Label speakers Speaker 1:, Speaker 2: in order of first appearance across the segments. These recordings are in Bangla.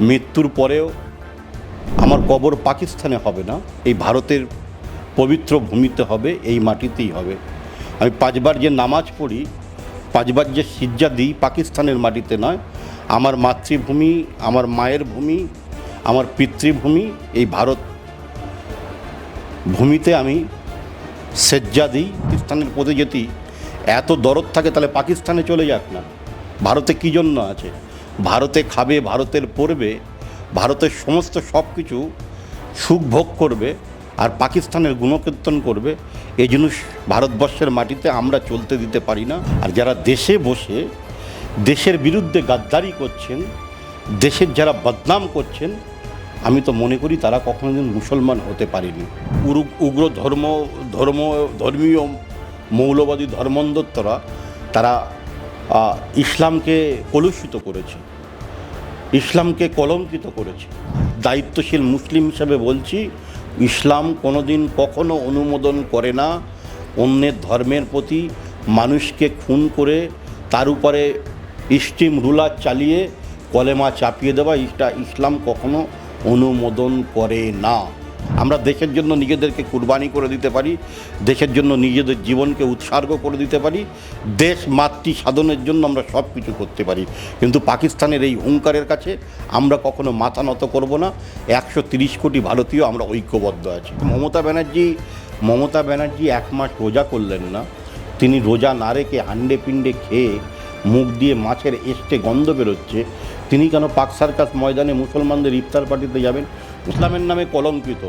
Speaker 1: মৃত্যুর পরেও আমার কবর পাকিস্তানে হবে না, এই ভারতের পবিত্র ভূমিতে হবে, এই মাটিতেই হবে। আমি 5 বার যে নামাজ পড়ি, 5 বার যে সিজদা দিই, পাকিস্তানের মাটিতে নয়, আমার মাতৃভূমি, আমার মায়ের ভূমি, আমার পিতৃভূমি, এই ভারত ভূমিতে আমি সেজ্জা দিই। পাকিস্তানের প্রতি যদি এত দরদ থাকে তাহলে পাকিস্তানে চলে যাক না। ভারতে কী জন্য আছে? ভারতে খাবে, ভারতের পড়বে, ভারতের সমস্ত সব কিছু সুখ ভোগ করবে, আর পাকিস্তানের গুণকীর্তন করবে। এই জিনিস ভারতবর্ষের মাটিতে আমরা চলতে দিতে পারি না। আর যারা দেশে বসে দেশের বিরুদ্ধে গাদ্দারি করছেন, দেশের যারা বদনাম করছেন, আমি তো মনে করি তারা কখনোদিন মুসলমান হতে পারেনি। উগ্র ধর্মীয় মৌলবাদী ধর্মান্ধরা তারা ইসলামকে কলুষিত করেছে, ইসলামকে কলঙ্কিত করেছে। দায়িত্বশীল মুসলিম হিসাবে বলছি, ইসলাম কোনোদিন কখনো অনুমোদন করে না অন্যের ধর্মের প্রতি মানুষকে খুন করে তার উপরে স্টিম রুলার চালিয়ে কলেমা চাপিয়ে দেওয়া। এটা ইসলাম কখনো অনুমোদন করে না। আমরা দেশের জন্য নিজেদেরকে কুরবানি করে দিতে পারি, দেশের জন্য নিজেদের জীবনকে উৎসর্গ করে দিতে পারি, দেশ মাতৃ সাধনের জন্য আমরা সব কিছু করতে পারি, কিন্তু পাকিস্তানের এই হুঙ্কারের কাছে আমরা কখনো মাথা নত করব না। 130 কোটি ভারতীয় আমরা ঐক্যবদ্ধ আছি। মমতা ব্যানার্জি 1 মাস রোজা করলেন না। তিনি রোজা না রেখে হান্ডে পিণ্ডে খেয়ে মুখ দিয়ে মাছের এস্টে গন্ধ বেরোচ্ছে, তিনি কেন পাক সার্কাস ময়দানে মুসলমানদের ইফতার পার্টিতে যাবেন? ইসলামের নামে কলঙ্কিত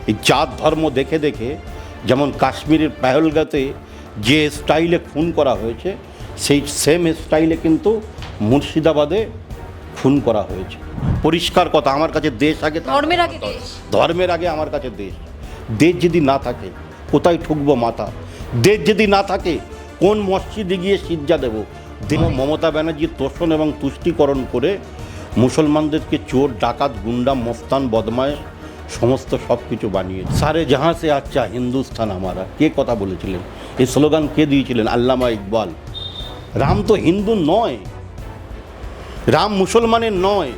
Speaker 1: এই জাত ধর্ম দেখে দেখে, যেমন কাশ্মীরের পেহেলগাঁতে যে স্টাইলে খুন করা হয়েছে, সেই সেম স্টাইলে কিন্তু মুর্শিদাবাদে খুন করা হয়েছে। পরিষ্কার কথা, আমার কাছে দেশ আগে, ধর্মের আগে আমার কাছে দেশ। দেশ যদি না থাকে কোথায় ঠুকবো মাথা? দেশ যদি না থাকে কোন মসজিদে গিয়ে সিজদা দেব? মমতা ব্যানার্জির তোষণ এবং তুষ্টিকরণ করে মুসলমানদেরকে চোর, ডাকাত, গুন্ডা, মস্তান, বদমাশ সমস্ত সব কিছু বানিয়ে সারে জাহাঁ সে আচ্ছা হিন্দুস্তান আমারা। কে কথা বলেছিলেন? এই স্লোগান কে দিয়েছিলেন? আল্লামা ইকবাল। রাম তো হিন্দু নয়, রাম মুসলমানের নয়।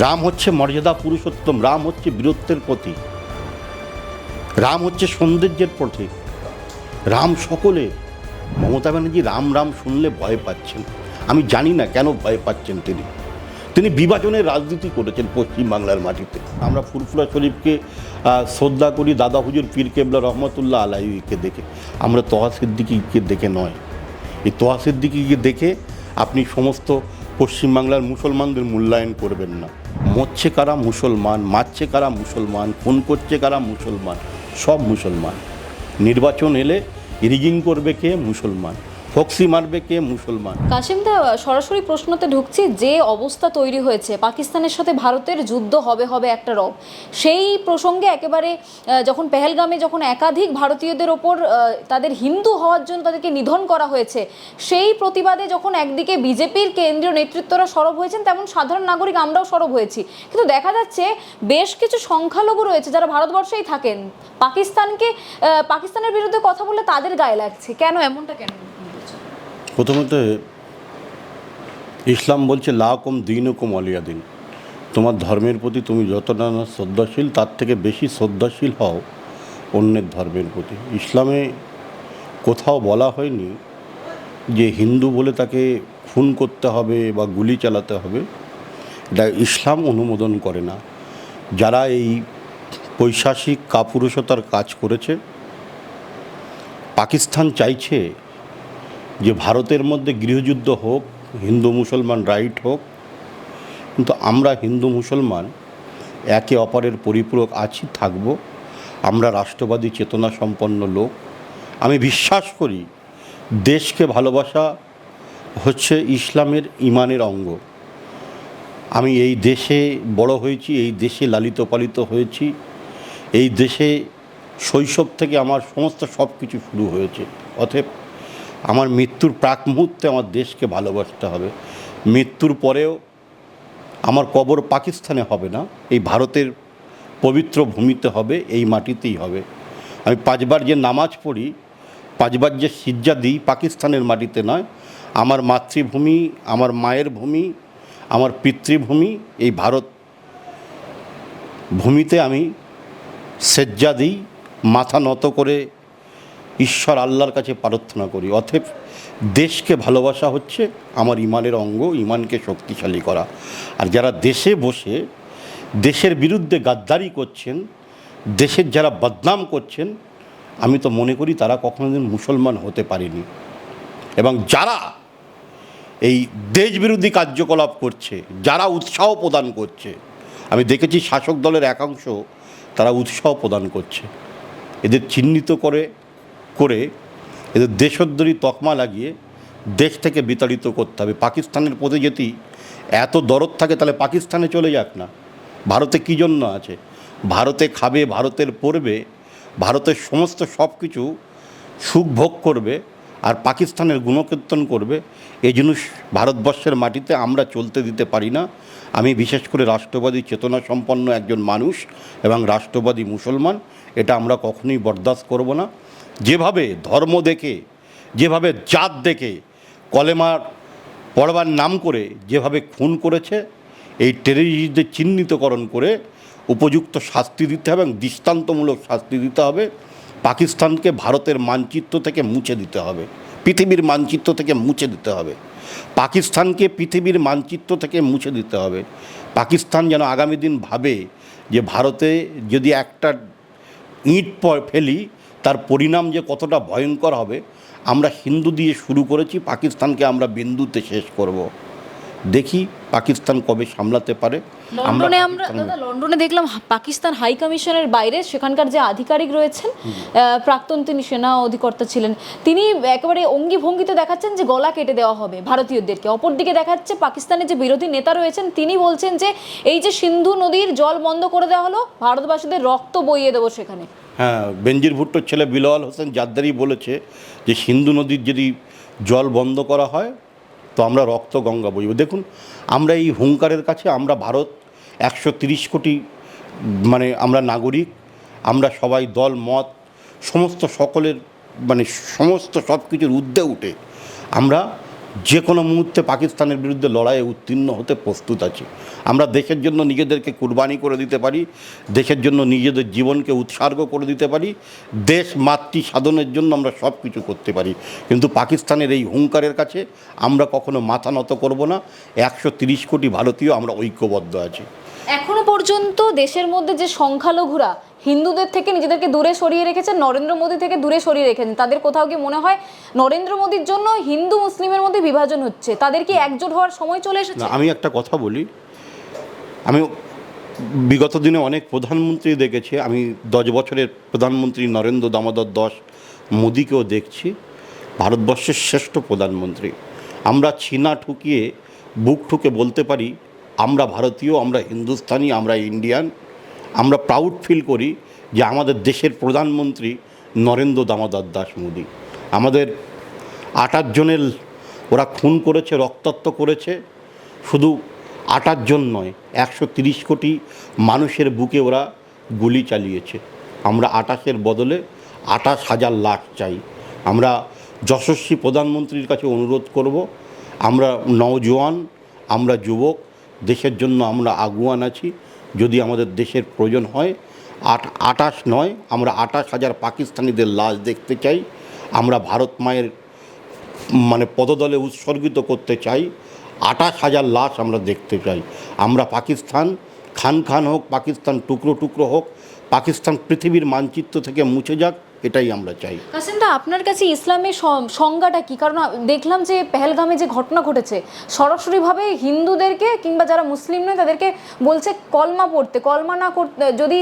Speaker 1: রাম হচ্ছে মর্যাদা পুরুষোত্তম, রাম হচ্ছে বীরত্বের প্রতীক, রাম হচ্ছে সৌন্দর্যের প্রতীক, রাম সকলে। মমতা ব্যানার্জি রাম রাম শুনলে ভয় পাচ্ছেন। আমি জানি না কেন ভয় পাচ্ছেন। তিনি বিভাজনের রাজনীতি করেছেন পশ্চিমবাংলার মাটিতে। আমরা ফুরফুরা শরীফকে শ্রদ্ধা করি, দাদা হুজুর পীর কেবলা রহমতুল্লাহ আলাইহিকে দেখে, আমরা তোহা সিদ্দিকীকে দেখে নয়। এই তোহা সিদ্দিকীকে দেখে আপনি সমস্ত পশ্চিমবাংলার মুসলমানদের মূল্যায়ন করবেন না। মরছে কারা? মুসলমান। মারছে কারা? মুসলমান। খুন করছে কারা? মুসলমান। সব মুসলমান। নির্বাচন এলে রিগিং করবে কে? মুসলমান। ফক্সি মারবে কে? মুসলমান।
Speaker 2: কাশিমদা, সরাসরি প্রশ্নতে ঢুকছি। যে অবস্থা তৈরি হয়েছে, পাকিস্তানের সাথে ভারতের যুদ্ধ হবে একটা রব, সেই প্রসঙ্গে একেবারে যখন পেহেলগামে যখন একাধিক ভারতীয়দের ওপর তাদের হিন্দু হওয়ার জন্য তাদেরকে নিধন করা হয়েছে, সেই প্রতিবাদে যখন একদিকে বিজেপির কেন্দ্রীয় নেতৃত্বরা সরব হয়েছেন, তেমন সাধারণ নাগরিক আমরাও সরব হয়েছি। কিন্তু দেখা যাচ্ছে বেশ কিছু সংখ্যালঘু রয়েছে যারা ভারতবর্ষেই থাকেন, পাকিস্তানের বিরুদ্ধে কথা বলে তাদের গায়ে লাগছে। কেন এমনটা? কেন?
Speaker 1: প্রথমত ইসলাম বলছে লাকুম দীনুকুম ওয়ালিয়া দিন। তোমার ধর্মের প্রতি তুমি যতটা না শ্রদ্ধাশীল, তার থেকে বেশি শ্রদ্ধাশীল হও অন্যের ধর্মের প্রতি। ইসলামে কোথাও বলা হয়নি যে হিন্দু বলে তাকে খুন করতে হবে বা গুলি চালাতে হবে। এটা ইসলাম অনুমোদন করে না। যারা এই পৈশাচিক কাপুরুষতার কাজ করেছে, পাকিস্তান চাইছে যে ভারতের মধ্যে গৃহযুদ্ধ হোক, হিন্দু মুসলমান রাইট হোক, কিন্তু আমরা হিন্দু মুসলমান একে অপরের পরিপূরক আছি, থাকব। আমরা রাষ্ট্রবাদী চেতনা সম্পন্ন লোক। আমি বিশ্বাস করি দেশকে ভালোবাসা হচ্ছে ইসলামের ইমানের অঙ্গ। আমি এই দেশে বড় হয়েছি, এই দেশে লালিত পালিত হয়েছি, এই দেশে শৈশব থেকে আমার সমস্ত সব কিছু শুরু হয়েছে। অতএব আমার মৃত্যুর প্রাক মুহূর্তে আমার দেশকে ভালোবাসতে হবে। মৃত্যুর পরেও আমার কবর পাকিস্তানে হবে না, এই ভারতের পবিত্র ভূমিতে হবে, এই মাটিতেই হবে। আমি 5 বার যে নামাজ পড়ি, 5 বার যে সিজদা দিই, পাকিস্তানের মাটিতে নয়, আমার মাতৃভূমি, আমার মায়ের ভূমি, আমার পিতৃভূমি এই ভারত ভূমিতে আমি সেজ্জা দিই, মাথা নত করে ঈশ্বর আল্লাহর কাছে প্রার্থনা করি। অতএব দেশকে ভালোবাসা হচ্ছে আমার ইমানের অঙ্গ, ইমানকে শক্তিশালী করা। আর যারা দেশে বসে দেশের বিরুদ্ধে গাদ্দারি করছেন, দেশের যারা বদনাম করছেন, আমি তো মনে করি তারা কখনোদিন মুসলমান হতে পারেনি। এবং যারা এই দেশবিরোধী কার্যকলাপ করছে, যারা উৎসাহ প্রদান করছে, আমি দেখেছি শাসক দলের একাংশ তারা উৎসাহ প্রদান করছে, এদের চিহ্নিত করে এদের দেশদ্রোহী তকমা লাগিয়ে দেশ থেকে বিতাড়িত করতে হবে। পাকিস্তানের প্রতি যদি এত দরদ থাকে তাহলে পাকিস্তানে চলে যাক না। ভারতে কী জন্য আছে? ভারতে খাবে, ভারতের পড়বে, ভারতের সমস্ত সব কিছু সুখ ভোগ করবে, আর পাকিস্তানের গুণকীর্তন করবে। এই জিনিস ভারতবর্ষের মাটিতে আমরা চলতে দিতে পারি না। আমি বিশেষ করে রাষ্ট্রবাদী চেতনা সম্পন্ন একজন মানুষ এবং রাষ্ট্রবাদী মুসলমান, এটা আমরা কখনোই বরদাস্ত করব না। যেভাবে ধর্ম দেখে, যেভাবে জাত দেখে কলেমার পড়বার নাম করে যেভাবে খুন করেছে, এই টেররিস্টদের চিহ্নিতকরণ করে উপযুক্ত শাস্তি দিতে হবে এবং দৃষ্টান্তমূলক শাস্তি দিতে হবে। পাকিস্তানকে ভারতের মানচিত্র থেকে মুছে দিতে হবে, পৃথিবীর মানচিত্র থেকে মুছে দিতে হবে। পাকিস্তানকে পৃথিবীর মানচিত্র থেকে মুছে দিতে হবে। পাকিস্তান যেন আগামী দিন ভাবে যে ভারতে যদি একটা ইঁট ফেলি তার পরিণাম যে কতটা ভয়ঙ্কর হবে। আমরা হিন্দু দিয়ে শুরু করেছি, পাকিস্তানকে আমরা বিন্দুতে শেষ করব। দেখি পাকিস্তান কবে সামলাতে পারে।
Speaker 2: লন্ডনে দেখলাম পাকিস্তান হাই কমিশনের বাইরে সেখানকার যে আধিকারিক রয়েছেন, প্রাক্তন তিনি সেনা অধিকর্তা ছিলেন, তিনি একেবারে অঙ্গি ভঙ্গিতে দেখাচ্ছেন যে গলা কেটে দেওয়া হবে ভারতীয়দেরকে। অপরদিকে দেখাচ্ছে পাকিস্তানের যে বিরোধী নেতা রয়েছেন তিনি বলছেন যে এই যে সিন্ধু নদীর জল বন্ধ করে দেওয়া হলো, ভারতবাসীদের রক্ত বইয়ে দেবো সেখানে।
Speaker 1: হ্যাঁ, বেনজির ভুট্টোর ছেলে বিলাওয়াল হোসেন জারদারি বলেছে যে সিন্ধু নদীর যদি জল বন্ধ করা হয় তো আমরা রক্ত গঙ্গা বইব। দেখুন, আমরা এই হুঙ্কারের কাছে, আমরা ভারত 130 কোটি আমরা নাগরিক, আমরা সবাই দল মত সমস্ত সকলের সমস্ত সব কিছুর ঊর্ধ্বে উঠে আমরা যে কোনো মুহূর্তে পাকিস্তানের বিরুদ্ধে লড়াইয়ে উত্তীর্ণ হতে প্রস্তুত আছি। আমরা দেশের জন্য নিজেদেরকে কুরবানি করে দিতে পারি, দেশের জন্য নিজেদের জীবনকে উৎসর্গ করে দিতে পারি, দেশ মাতৃ সাধনের জন্য আমরা সব কিছু করতে পারি। কিন্তু পাকিস্তানের এই হুঙ্কারের কাছে আমরা কখনো মাথা নত করব না। 130 কোটি ভারতীয় আমরা ঐক্যবদ্ধ আছি।
Speaker 2: এখনো পর্যন্ত দেশের মধ্যে যে সংখ্যালঘুরা হিন্দুদের থেকে নিজেদেরকে দূরে সরিয়ে রেখেছেন, নরেন্দ্র মোদী থেকে দূরে সরিয়ে রেখেছেন, তাদের কোথাও গিয়ে মনে হয় নরেন্দ্র মোদীর জন্য হিন্দু মুসলিমের মধ্যে বিভাজন হচ্ছে, তাদের কি একজোট হওয়ার সময় চলে এসেছে?
Speaker 1: আমি একটা কথা বলি, আমি বিগত দিনে অনেক প্রধানমন্ত্রী দেখেছি, আমি 10 বছরের প্রধানমন্ত্রী নরেন্দ্র দামোদর দাস মোদীকেও দেখছি, ভারতবর্ষের শ্রেষ্ঠ প্রধানমন্ত্রী। আমরা ছিনা ঠুকিয়ে বুক ঠুকে বলতে পারি আমরা ভারতীয়, আমরা হিন্দুস্তানি, আমরা ইন্ডিয়ান। আমরা প্রাউড ফিল করি যে আমাদের দেশের প্রধানমন্ত্রী নরেন্দ্র দামোদর দাস মোদী। আমাদের 28 জনের ওরা খুন করেছে, রক্তাক্ত করেছে, শুধু 28 জন নয়, 130 কোটি মানুষের বুকে ওরা গুলি চালিয়েছে। আমরা 28-এর বদলে 28,000 লাখ চাই। আমরা যশস্বী প্রধানমন্ত্রীর কাছে অনুরোধ করব, আমরা নওজোয়ান, আমরা যুবক, দেশের জন্য আমরা আগুয়ান আছি। যদি আমাদের দেশের প্রয়োজন হয় 28 নয়, আমরা 28,000 পাকিস্তানিদের লাশ দেখতে চাই। আমরা ভারত মায়ের পদতলে উৎসর্গিত করতে চাই। 28,000 লাশ আমরা দেখতে চাই। আমরা পাকিস্তান খান খান হোক, পাকিস্তান টুকরো টুকরো হোক, পাকিস্তান পৃথিবীর মানচিত্র থেকে মুছে যাক, এটাই আমরা চাই।
Speaker 2: কাসেম দা, আপনার কাছে ইসলামের সংজ্ঞাটা কি? কারণ দেখলাম যে পেহেলগামে যে ঘটনা ঘটেছে, সরাসরিভাবে হিন্দুদেরকে কিংবা যারা মুসলিম নয় তাদেরকে বলছে কলমা পড়তে, কলমা না করতে, যদি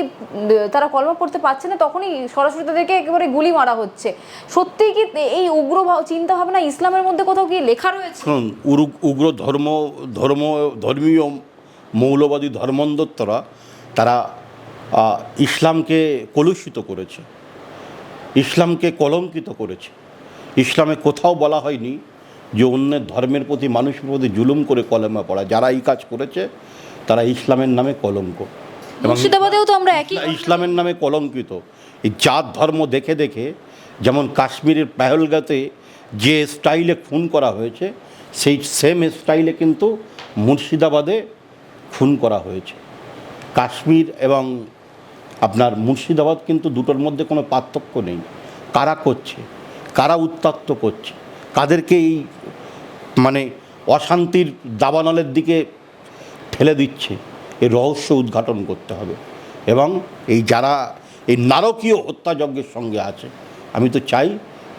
Speaker 2: তারা কলমা পড়তে পারছে না তখনই সরাসরি তাদেরকে একেবারে গুলি মারা হচ্ছে। সত্যিই কি এই উগ্র চিন্তাভাবনা ইসলামের মধ্যে কোথাও কি লেখা রয়েছে?
Speaker 1: উগ্র ধর্মীয় মৌলবাদী ধর্মান্ধরা তারা ইসলামকে কলুষিত করেছে, ইসলামকে কলঙ্কিত করেছে। ইসলামে কোথাও বলা হয়নি যে অন্যের ধর্মের প্রতি, মানুষের প্রতি জুলুম করে কলেমা পড়া। যারা এই কাজ করেছে তারা ইসলামের নামে কলঙ্ক, এবং
Speaker 2: মুর্শিদাবাদেও তো আমরা একই
Speaker 1: ইসলামের নামে কলঙ্কিত। এই জাত ধর্ম দেখে দেখে, যেমন কাশ্মীরের পেহেলগাঁতে যে স্টাইলে খুন করা হয়েছে, সেই সেম স্টাইলে কিন্তু মুর্শিদাবাদে খুন করা হয়েছে। কাশ্মীর এবং আপনার মুর্শিদাবাদ কিন্তু দুটোর মধ্যে কোনো পার্থক্য নেই। কারা করছে, কারা উত্তক্ত করছে, কাদেরকে এই মানে অশান্তির দাবানলের দিকে ঠেলে দিচ্ছে, এই রহস্য উদ্ঘাটন করতে হবে। এবং এই যারা এই নারকীয় হত্যাযজ্ঞের সঙ্গে আছে, আমি তো চাই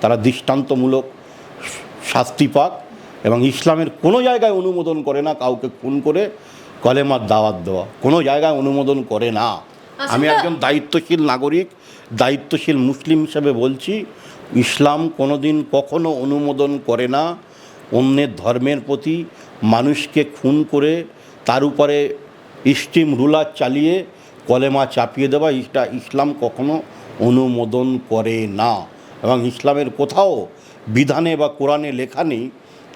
Speaker 1: তারা দৃষ্টান্তমূলক শাস্তি পাক। এবং ইসলামের কোনো জায়গায় অনুমোদন করে না কাউকে খুন করে কলেমার দাওয়াত দেওয়া, কোনো জায়গায় অনুমোদন করে না। আমি একজন দায়িত্বশীল নাগরিক, দায়িত্বশীল মুসলিম হিসেবে বলছি, ইসলাম কোনোদিন কখনো অনুমোদন করে না অন্যের ধর্মের প্রতি মানুষকে খুন করে তার উপরে স্টিম রুলার চালিয়ে কলেমা চাপিয়ে দেওয়া। এটা ইসলাম কখনো অনুমোদন করে না। এবং ইসলামের কোথাও বিধানে বা কোরআনে লেখা নেই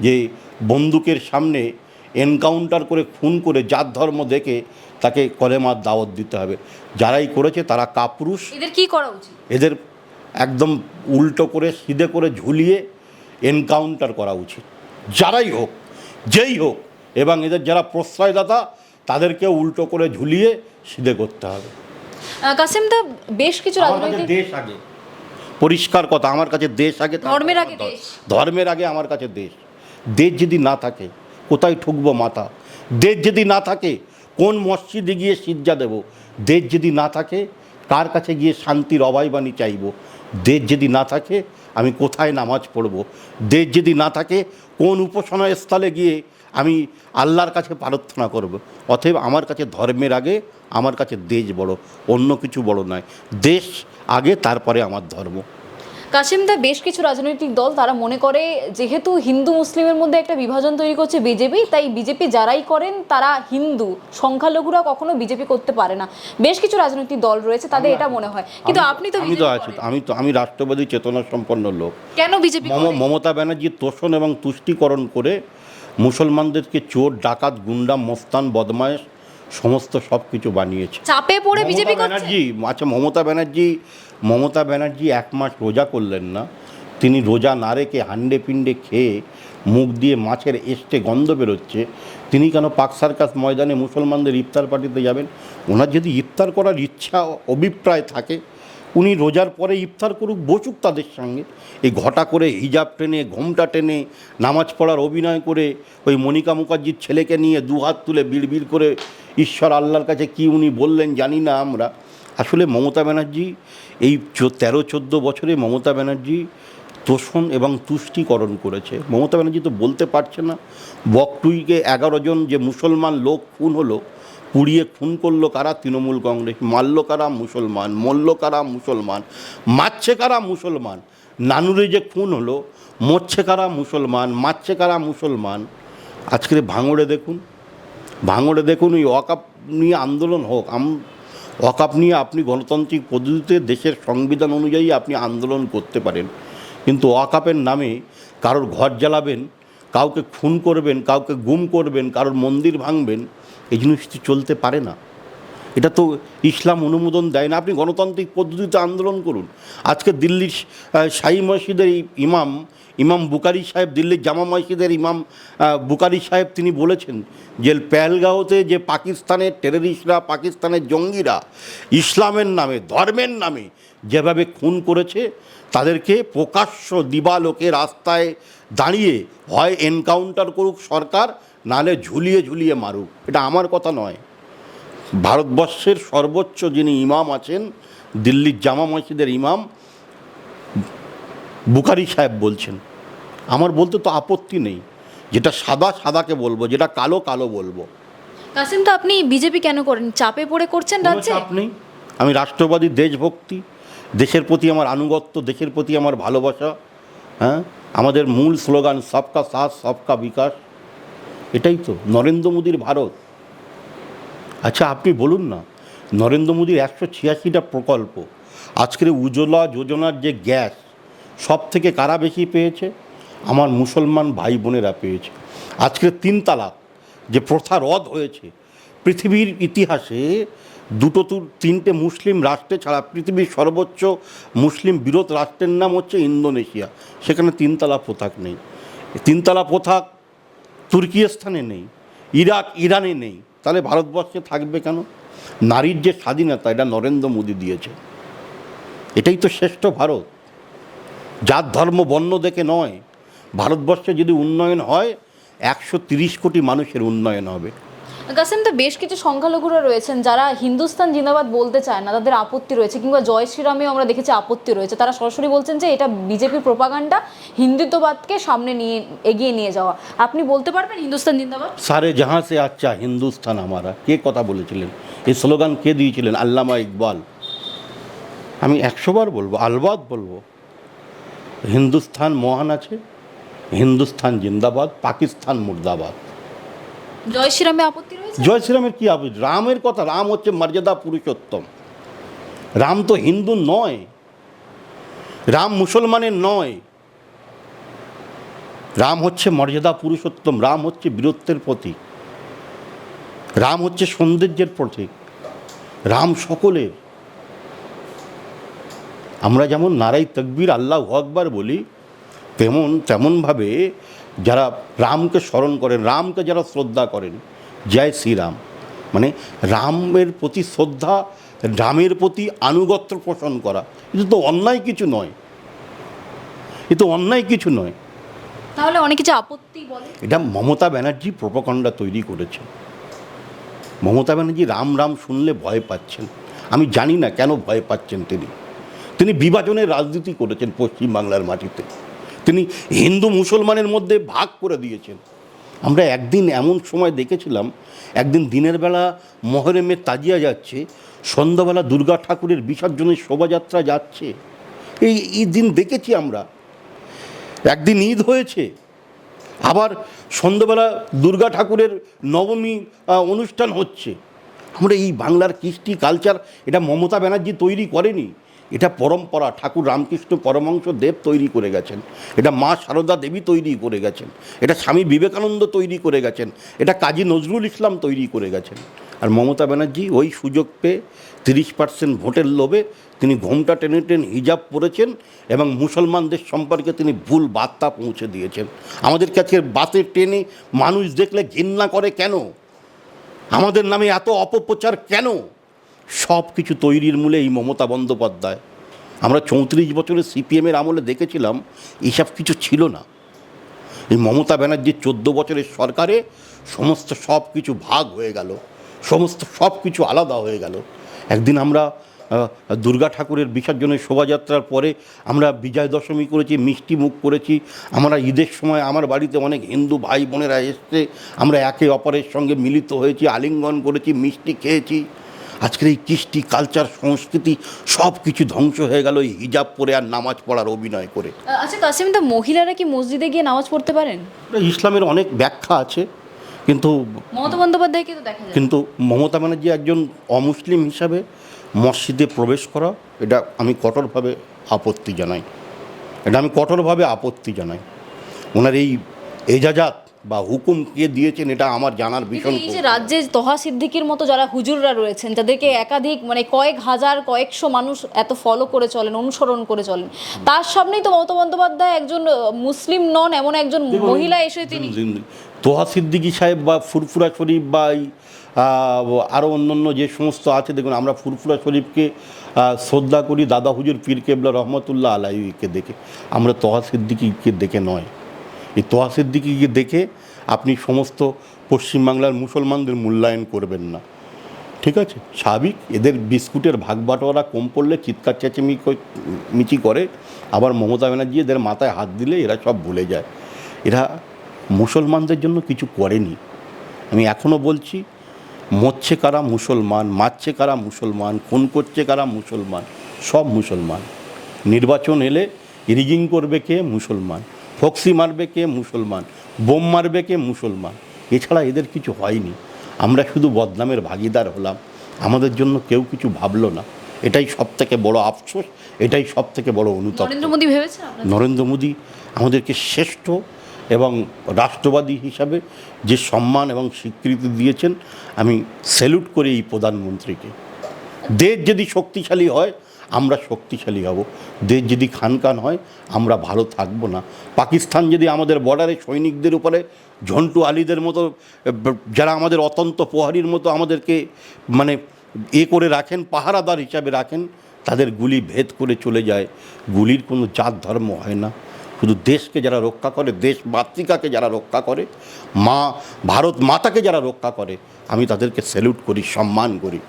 Speaker 1: যে বন্দুকের সামনে এনকাউন্টার করে খুন করে যার ধর্ম দেখে তাকে কলেমার দাওয়াত দিতে হবে। যারাই করেছে তারা কাপুরুষ।
Speaker 2: এদের কি করা উচিত?
Speaker 1: এদের একদম উল্টো করে সিধে করে ঝুলিয়ে এনকাউন্টার করা উচিত, যারাই হোক, যেই হোক। এবং এদের যারা প্রশ্রয়দাতা তাদেরকে উল্টো করে ঝুলিয়ে সিধে করতে হবে।
Speaker 2: কাসেম দা, বেশ কিছু
Speaker 1: আমার কাছে
Speaker 2: রাজনৈতিক
Speaker 1: দেশ আগে, পরিষ্কার কথা, আমার কাছে দেশ আগে,
Speaker 2: ধর্মের আগে দেশ।
Speaker 1: ধর্মের আগে আমার কাছে দেশ। দেশ যদি না থাকে কোথায় ঠুকবো মাথা? দেশ যদি না থাকে কোন মসজিদে গিয়ে সিজদা দেব? দেশ যদি না থাকে কার কাছে গিয়ে শান্তির অভয়বাণী চাইব? দেশ যদি না থাকে আমি কোথায় নামাজ পড়ব? দেশ যদি না থাকে কোন উপাসনা স্থলে গিয়ে আমি আল্লাহর কাছে প্রার্থনা করব? অতএব আমার কাছে ধর্মের আগে আমার কাছে দেশ বড়, অন্য কিছু বড় নয়। দেশ আগে, তারপরে আমার ধর্ম।
Speaker 2: কাসেম দা, বেশ কিছু রাজনৈতিক দল তারা মনে করে যেহেতু হিন্দু মুসলিমের মধ্যে একটা বিভাজন তৈরি করছে বিজেপি, তাই বিজেপি যারাই করেন তারা হিন্দু, সংখ্যালঘুরা কখনো বিজেপি করতে পারে না। বেশ কিছু রাজনৈতিক দল রয়েছে তাদের এটা মনে হয়, কিন্তু আপনি তো
Speaker 1: আমি তো আছি, আমি রাষ্ট্রবাদী চেতনা সম্পন্ন লোক।
Speaker 2: কেন বিজেপি?
Speaker 1: মমতা ব্যানার্জির তোষণ এবং তুষ্টিকরণ করে মুসলমানদেরকে চোর, ডাকাত, গুন্ডা, মস্তান, বদমায়েশ সমস্ত সব কিছু বানিয়েছে।
Speaker 2: চাপে পড়ে বিজেপি করছে।
Speaker 1: আচ্ছা, মমতা ব্যানার্জি 1 মাস রোজা করলেন না। তিনি রোজা না রেখে হান্ডে পিণ্ডে খেয়ে মুখ দিয়ে মাছের এস্টে গন্ধ বেরোচ্ছে, তিনি কেন পাক সার্কাস ময়দানে মুসলমানদের ইফতার পার্টিতে যাবেন? ওনার যদি ইফতার করার ইচ্ছা, অভিপ্রায় থাকে, উনি রোজার পরে ইফতার করুক, বসুক তাদের সঙ্গে। এই ঘটা করে হিজাব টেনে, ঘোমটা টেনে, নামাজ পড়ার অভিনয় করে, ওই মনিকা মুখার্জির ছেলেকে নিয়ে দুহাত তুলে বিড়বিড় করে ঈশ্বর আল্লাহর কাছে কি উনি বললেন জানি না আমরা। আসলে মমতা ব্যানার্জি এই 13-14 বছরে মমতা ব্যানার্জি তোষণ এবং তুষ্টিকরণ করেছে। মমতা ব্যানার্জি তো বলতে পারছে না। বকটুইকে 11 জন যে মুসলমান লোক খুন হলো, পুড়িয়ে খুন করলো কারা? তৃণমূল কংগ্রেস। মারল কারা? মুসলমান। মরল কারা? মুসলমান। মারছে কারা? মুসলমান। নানুরে যে খুন হলো, মরছে কারা? মুসলমান। মারছে কারা? মুসলমান। আজকের ভাঙড়ে দেখুন ওই ওয়াকাপ নিয়ে আন্দোলন হোক, ওয়াকাপ নিয়ে আপনি গণতান্ত্রিক পদ্ধতিতে দেশের সংবিধান অনুযায়ী আপনি আন্দোলন করতে পারেন, কিন্তু ওয়াকাপের নামে কারোর ঘর জ্বালাবেন, কাউকে খুন করবেন, কাউকে গুম করবেন, কারোর মন্দির ভাঙবেন, এই জিনিসটি চলতে পারে না। এটা তো ইসলাম অনুমোদন দেয় না। আপনি গণতান্ত্রিক পদ্ধতিতে আন্দোলন করুন। আজকে দিল্লির শাহী মসজিদের ইমাম বুকারি সাহেব, দিল্লির জামা মসজিদের ইমাম বুকারি সাহেব, তিনি বলেছেন যে পেহেলগাঁওতে যে পাকিস্তানের টেররিস্টরা, পাকিস্তানের জঙ্গিরা ইসলামের নামে, ধর্মের নামে যেভাবে খুন করেছে, তাদেরকে প্রকাশ্য দিবালোকে রাস্তায় দাঁড়িয়ে হয় এনকাউন্টার করুক সরকার, নাহলে ঝুলিয়ে ঝুলিয়ে মারুক। এটা আমার কথা নয়। ভারতবর্ষের সর্বোচ্চ যিনি ইমাম আছেন, দিল্লির জামা মসজিদের ইমাম বুখারী সাহেব বলছেন। আমার বলতে তো আপত্তি নেই, যেটা সাদা সাদাকে বলবো, যেটা কালো কালো বলবো।
Speaker 2: কাসেম, তো আপনি বিজেপি কেন করেন? চাপে পড়ে করছেন রাজ্যে?
Speaker 1: চাপ নেই। আমি রাষ্ট্রবাদী, দেশভক্তি, দেশের প্রতি আমার আনুগত্য, দেশের প্রতি আমার ভালোবাসা। হ্যাঁ, আমাদের মূল স্লোগান সবকা সাথ সবকা বিকাশ, এটাই তো নরেন্দ্র মোদীর ভারত। আচ্ছা, আপনি বলুন না, নরেন্দ্র মোদীর 186টা প্রকল্প, আজকের উজ্জ্বলা যোজনার যে গ্যাস, সব থেকে কারা বেশি পেয়েছে? আমার মুসলমান ভাই বোনেরা পেয়েছে। আজকের 3 তালাক যে প্রথা রদ হয়েছে, পৃথিবীর ইতিহাসে 3টে মুসলিম রাষ্ট্রে ছাড়া পৃথিবীর সর্বোচ্চ মুসলিম বিরোধ রাষ্ট্রের নাম হচ্ছে ইন্দোনেশিয়া। সেখানে 3 তালাক প্রথা নেই। 3 তালাক প্রথা তুর্কিস্তানে নেই, ইরাক ইরানে নেই, তাহলে ভারতবর্ষে থাকবে কেন? নারীর যে স্বাধীনতা, এটা নরেন্দ্র মোদী দিয়েছে। এটাই তো শ্রেষ্ঠ ভারত। জাত ধর্ম বর্ণ দেখে নয়। ভারতবর্ষে যদি উন্নয়ন হয় 130 কোটি মানুষের উন্নয়ন হবে।
Speaker 2: কাসেম, তো বেশ কিছু সংখ্যালঘুরা রয়েছেন যারা হিন্দুস্তান জিন্দাবাদ বলতে চায় না, তাদের আপত্তি রয়েছে, কিংবা জয় শ্রীরামেও আমরা দেখেছি আপত্তি রয়েছে। তারা সরাসরি বলছেন যে এটা বিজেপির প্রোপাগান্ডা, হিন্দুত্ববাদকে সামনে নিয়ে এগিয়ে নিয়ে যাওয়া। আপনি বলতে পারবেন হিন্দুস্তান জিন্দাবাদ?
Speaker 1: সারে জাহাঁ সে আচ্ছা হিন্দুস্তান আমারা, কে কথা বলেছিলেন? এই স্লোগান কে দিয়েছিলেন? আল্লামা ইকবাল। আমি 100 বার বলবো, আলবাদ বলবো, হিন্দুস্তান মহান আছে, হিন্দুস্তান জিন্দাবাদ, পাকিস্তান মুর্দাবাদ।
Speaker 2: জয় শ্রীরামে আপত্তি রয়েছে?
Speaker 1: জয় শ্রীরামের কি আপত্তি? রামের কথা, রাম হচ্ছে মর্যাদা পুরুষোত্তম। রাম তো হিন্দু নয়, রাম মুসলমানের নয়, রাম হচ্ছে মর্যাদা পুরুষোত্তম, রাম হচ্ছে বীরত্বের প্রতীক, রাম হচ্ছে সৌন্দর্যের প্রতীক, রাম সকলের। আমরা যেমন নারাই তকবীর আল্লাহু আকবার বলি, তেমনভাবে যারা রামকে স্মরণ করেন, রামকে যারা শ্রদ্ধা করেন, জয় শ্রীরাম মানে রামের প্রতি শ্রদ্ধা, রামের প্রতি আনুগত্য পোষণ করা। এটা তো অন্যায় কিছু নয়, এ তো অন্যায় কিছু নয়।
Speaker 2: তাহলে অনেক কিছু আপত্তি বলে।
Speaker 1: এটা মমতা ব্যানার্জি প্রোপাগান্ডা তৈরি করেছে। মমতা ব্যানার্জি রাম রাম শুনলে ভয় পাচ্ছেন। আমি জানি না কেন ভয় পাচ্ছেন। তিনি বিভাজনের রাজনীতি করেছেন পশ্চিমবাংলার মাটিতে। তিনি হিন্দু মুসলমানের মধ্যে ভাগ করে দিয়েছেন। আমরা একদিন এমন সময় দেখেছিলাম, একদিন দিনের বেলা মহরমের তাজিয়া যাচ্ছে, সন্ধ্যাবেলা দুর্গা ঠাকুরের বিসর্জনের শোভাযাত্রা যাচ্ছে। এই দিন দেখেছি আমরা। একদিন ঈদ হয়েছে, আবার সন্ধ্যাবেলা দুর্গা ঠাকুরের নবমী অনুষ্ঠান হচ্ছে। আমরা এই বাংলার কৃষ্টি কালচার, এটা মমতা ব্যানার্জি তৈরি করেনি, এটা পরম্পরা ঠাকুর রামকৃষ্ণ পরমহংস দেব তৈরি করে গেছেন, এটা মা সারদা দেবী তৈরি করে গেছেন, এটা স্বামী বিবেকানন্দ তৈরি করে গেছেন, এটা কাজী নজরুল ইসলাম তৈরি করে গেছেন। আর মমতা ব্যানার্জি ওই সুযোগ পেয়ে 30% ভোটের লোভে তিনি ঘোমটা টেনে টেনে হিজাব পরেছেন এবং মুসলমানদের সম্পর্কে তিনি ভুল বার্তা পৌঁছে দিয়েছেন। আমাদের কাছে বাসে ট্রেনে মানুষ দেখলে ঘৃণা করে কেন? আমাদের নামে এত অপপ্রচার কেন? সব কিছু তৈরির মূলে এই মমতা বন্দ্যোপাধ্যায়। আমরা 34 বছরের সিপিএমের আমলে দেখেছিলাম এইসব কিছু ছিল না। এই মমতা ব্যানার্জির 14 বছরের সরকারে সমস্ত সব কিছু ভাগ হয়ে গেল, সমস্ত সব কিছু আলাদা হয়ে গেল। একদিন আমরা দুর্গা ঠাকুরের বিসর্জনের শোভাযাত্রার পরে আমরা বিজয় দশমী করেছি, মিষ্টি মুখ করেছি। আমরা ঈদের সময় আমার বাড়িতে অনেক হিন্দু ভাই বোনেরা এসছে, আমরা একে অপরের সঙ্গে মিলিত হয়েছি, আলিঙ্গন করেছি, মিষ্টি খেয়েছি। আজকের এই কৃষ্টি কালচার সংস্কৃতি সব কিছু ধ্বংস হয়ে গেল এই হিজাব পরে আর নামাজ পড়ার অভিনয় করে।
Speaker 2: আচ্ছা কাসিম, তো মহিলারা কি মসজিদে গিয়ে নামাজ পড়তে পারেন?
Speaker 1: ইসলামের অনেক ব্যাখ্যা আছে, কিন্তু
Speaker 2: মমতা বন্দ্যোপাধ্যায়কে তো দেখা যায়।
Speaker 1: কিন্তু মমতা ব্যানার্জি একজন অমুসলিম হিসাবে মসজিদে প্রবেশ করা, এটা আমি কঠোরভাবে আপত্তি জানাই। ওনার এই এজাজাত বা হুকুম কে দিয়েছেন এটা আমার জানার ভীষণ।
Speaker 2: এই যে রাজ্যে তহা সিদ্দিকির মতো যারা হুজুররা রয়েছেন, যাদেরকে একাধিক কয়েক হাজার কয়েকশো মানুষ এত ফলো করে চলেন, অনুসরণ করে চলেন, তার সামনেই তো মমতা বন্দ্যোপাধ্যায় একজন মুসলিম নন এমন একজন মহিলা এসে তিনি
Speaker 1: তোহা সিদ্দিকী সাহেব বা ফুরফুরা শরীফ বা আরও অন্যান্য যে সমস্ত আছে, দেখুন আমরা ফুরফুরা শরীফকে শ্রদ্ধা করি দাদা হুজুর পীর কেবলা রহমতুল্লাহ আলাইকে দেখে, আমরা তোহা সিদ্দিকীকে দেখে নয়। এই তোহা সিদ্দিকীকে দেখে আপনি সমস্ত পশ্চিমবাংলার মুসলমানদের মূল্যায়ন করবেন না, ঠিক আছে? স্বাভাবিক, এদের বিস্কুটের ভাগ বাটোয়ারা কম পড়লে চিৎকার চেঁচামেচি করে, আবার মমতা ব্যানার্জি এদের মাথায় হাত দিলে এরা সব ভুলে যায়। এরা মুসলমানদের জন্য কিছু করেনি। আমি এখনও বলছি, মরছে কারা? মুসলমান। মারছে কারা? মুসলমান। খুন করছে কারা? মুসলমান। সব মুসলমান। নির্বাচন এলে রিগিং করবে কে? মুসলমান। ফক্সি মারবে কে? মুসলমান। বোম মারবে কে? মুসলমান। এছাড়া এদের কিছু হয়নি। আমরা শুধু বদনামের ভাগিদার হলাম, আমাদের জন্য কেউ কিছু ভাবলো না। এটাই সবথেকে বড় আফসোস, এটাই সবথেকে বড় অনুতাপ। নরেন্দ্র মোদী আমাদেরকে শ্রেষ্ঠ এবং রাষ্ট্রবাদী হিসাবে যে সম্মান এবং স্বীকৃতি দিয়েছেন, আমি স্যালুট করি এই প্রধানমন্ত্রীকে। দেশ যদি শক্তিশালী হয় আমরা শক্তিশালী হব। দেশ যদি খানখান হয় আমরা ভালো থাকবো না। পাকিস্তান যদি আমাদের বর্ডারে সৈনিকদের উপরে ঝন্টু আলীদের মতো যারা আমাদের অত্যন্ত প্রহরীর মতো আমাদেরকে মানে করে রাখেন, পাহারাদার হিসাবে রাখেন, তাদের গুলি ভেদ করে চলে যায়। গুলির কোনো জাত ধর্ম হয় না। শুধু দেশকে যারা রক্ষা করে, দেশ মাতৃকাকে যারা রক্ষা করে, মা ভারত মাতাকে যারা রক্ষা করে, আমি তাদেরকে স্যালুট করি, সম্মান করি,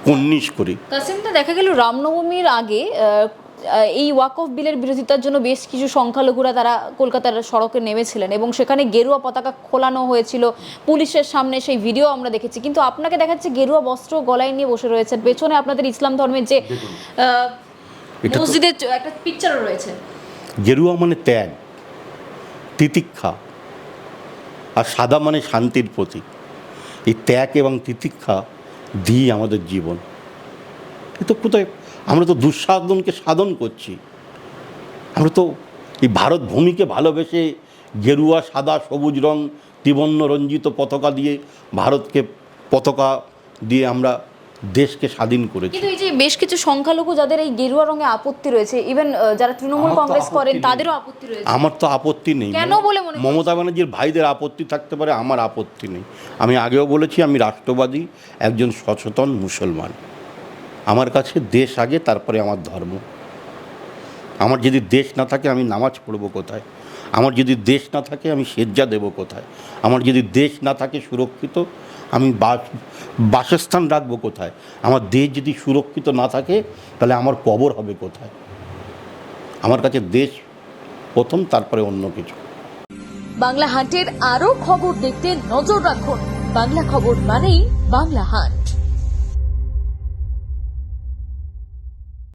Speaker 1: কুর্নিশ করি।
Speaker 2: কাসিমদা, দেখা গেল রামনবমীর আগে এই ওয়াকফ বিলের বিরোধিতার জন্য বেশ কিছু সংখ্যালঘুরা তারা কলকাতার সড়কে নেমেছিলেন এবং সেখানে গেরুয়া পতাকা খোলানো হয়েছিল পুলিশের সামনে, সেই ভিডিও আমরা দেখেছি। কিন্তু আপনাকে দেখা যাচ্ছে গেরুয়া বস্ত্র গলায় নিয়ে বসে রয়েছেন, পেছনে আপনাদের ইসলাম ধর্মের যে মসজিদের একটা পিকচারও রয়েছে।
Speaker 1: গেরুয়া মানে ত্যাগ, তিতিক্ষা, আর সাদা মানে শান্তির প্রতীক। এই ত্যাগ এবং তিতিক্ষা দিয়ে আমাদের জীবন। এ তো কোথায়, আমরা তো দুঃসাধনকে সাধন করছি। আমরা তো এই ভারত ভূমিকে ভালোবেসে গেরুয়া, সাদা, সবুজ রং, ত্রিবর্ণ রঞ্জিত পতাকা দিয়ে, ভারতকে পতাকা দিয়ে আমরা দেশকে স্বাধীন করেছি।
Speaker 2: কিন্তু এই যে বেশ কিছু সংখ্যালঘু যাদের এই গেরুয়া রঙে আপত্তি রয়েছে, ইভেন যারা তৃণমূল কংগ্রেস করেন তাদেরও আপত্তি রয়েছে।
Speaker 1: আমার তো আপত্তি নেই।
Speaker 2: কেন বলে মনে হয়?
Speaker 1: মমতা ব্যানার্জির ভাইদের আপত্তি থাকতে পারে, আমার আপত্তি নেই। আমি আগেও বলেছি, আমি রাষ্ট্রবাদী, একজন সচেতন মুসলমান। আমার কাছে দেশ আগে, তারপরে আমার ধর্ম। আমার যদি দেশ না থাকে আমি নামাজ পড়ব কোথায়? আমার যদি দেশ না থাকে আমি সেজ্জা দেব কোথায়? আমার যদি দেশ না থাকে সুরক্ষিত, আমি বাসস্থান রাখবো কোথায়? আমার দেশ যদি সুরক্ষিত না থাকে তাহলে আমার কবর হবে কোথায়? আমার কাছে দেশ প্রথম, তারপরে অন্য কিছু।
Speaker 3: বাংলা হাটের আরো খবর দেখতে নজর রাখুন। বাংলা খবর মানেই বাংলা হাট।